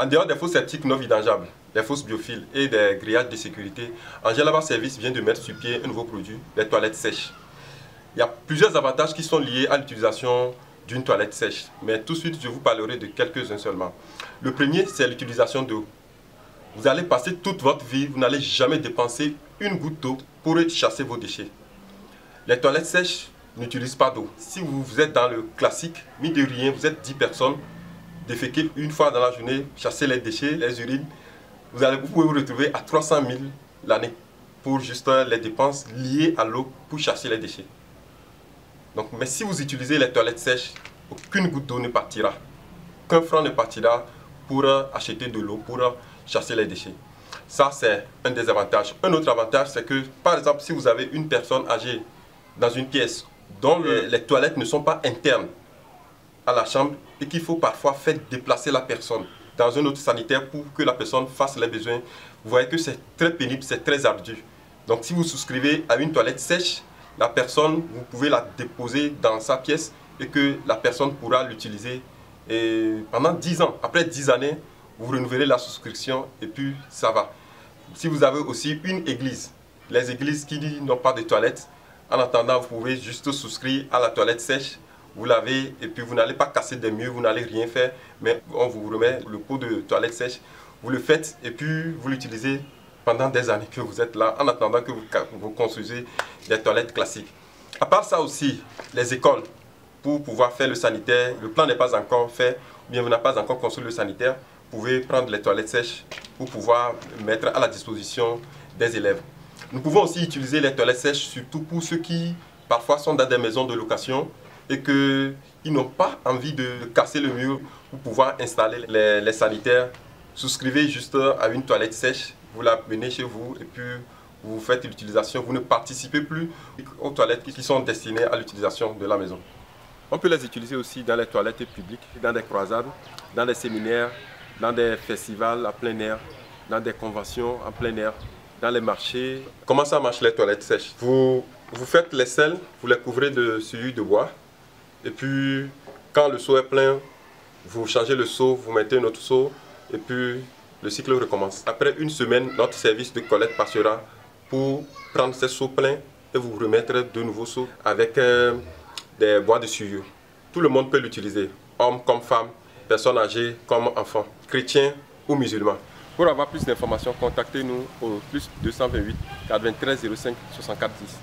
En dehors des fosses septiques non vidangeables, des fosses biophiles et des grillages de sécurité, Angel Lava Service vient de mettre sur pied un nouveau produit, les toilettes sèches. Il y a plusieurs avantages qui sont liés à l'utilisation d'une toilette sèche, mais tout de suite je vous parlerai de quelques-uns seulement. Le premier, c'est l'utilisation d'eau. Vous allez passer toute votre vie, vous n'allez jamais dépenser une goutte d'eau pour chasser vos déchets. Les toilettes sèches n'utilisent pas d'eau. Si vous êtes dans le classique, mine de rien, vous êtes 10 personnes, déféquer une fois dans la journée, chasser les déchets, les urines, vous pouvez vous retrouver à 300 000 l'année pour juste les dépenses liées à l'eau pour chasser les déchets. Donc, mais si vous utilisez les toilettes sèches, aucune goutte d'eau ne partira. Aucun franc ne partira pour acheter de l'eau, pour chasser les déchets. Ça, c'est un des avantages. Un autre avantage, c'est que, par exemple, si vous avez une personne âgée dans une pièce dont les toilettes ne sont pas internes à la chambre et qu'il faut parfois faire déplacer la personne dans un autre sanitaire pour que la personne fasse les besoins, vous voyez que c'est très pénible, c'est très ardu. Donc si vous souscrivez à une toilette sèche, la personne, vous pouvez la déposer dans sa pièce et que la personne pourra l'utiliser pendant 10 ans. Après 10 années, vous renouvelez la souscription et puis ça va. Si vous avez aussi une église, les églises qui n'ont pas de toilettes, en attendant, vous pouvez juste souscrire à la toilette sèche, vous lavez et puis vous n'allez pas casser des murs, vous n'allez rien faire, mais on vous remet le pot de toilette sèche, vous le faites et puis vous l'utilisez pendant des années que vous êtes là, en attendant que vous construisez des toilettes classiques. À part ça aussi, les écoles, pour pouvoir faire le sanitaire, le plan n'est pas encore fait, ou bien vous n'avez pas encore construit le sanitaire, vous pouvez prendre les toilettes sèches pour pouvoir mettre à la disposition des élèves. Nous pouvons aussi utiliser les toilettes sèches, surtout pour ceux qui parfois sont dans des maisons de location et qu'ils n'ont pas envie de casser le mur pour pouvoir installer les sanitaires. Souscrivez juste à une toilette sèche, vous la menez chez vous et puis vous faites l'utilisation. Vous ne participez plus aux toilettes qui sont destinées à l'utilisation de la maison. On peut les utiliser aussi dans les toilettes publiques, dans des croisades, dans des séminaires, dans des festivals à plein air, dans des conventions en plein air, dans les marchés. Comment ça marche les toilettes sèches? Vous faites les selles, vous les couvrez de suie de bois. Et puis, quand le seau est plein, vous changez le seau, vous mettez un autre seau. Et puis, le cycle recommence. Après une semaine, notre service de collecte passera pour prendre ces seaux pleins et vous remettre de nouveaux seaux avec des bois de sciure. Tout le monde peut l'utiliser, hommes comme femmes, personnes âgées comme enfants, chrétiens ou musulmans. Pour avoir plus d'informations, contactez-nous au +228 93 05 64 10.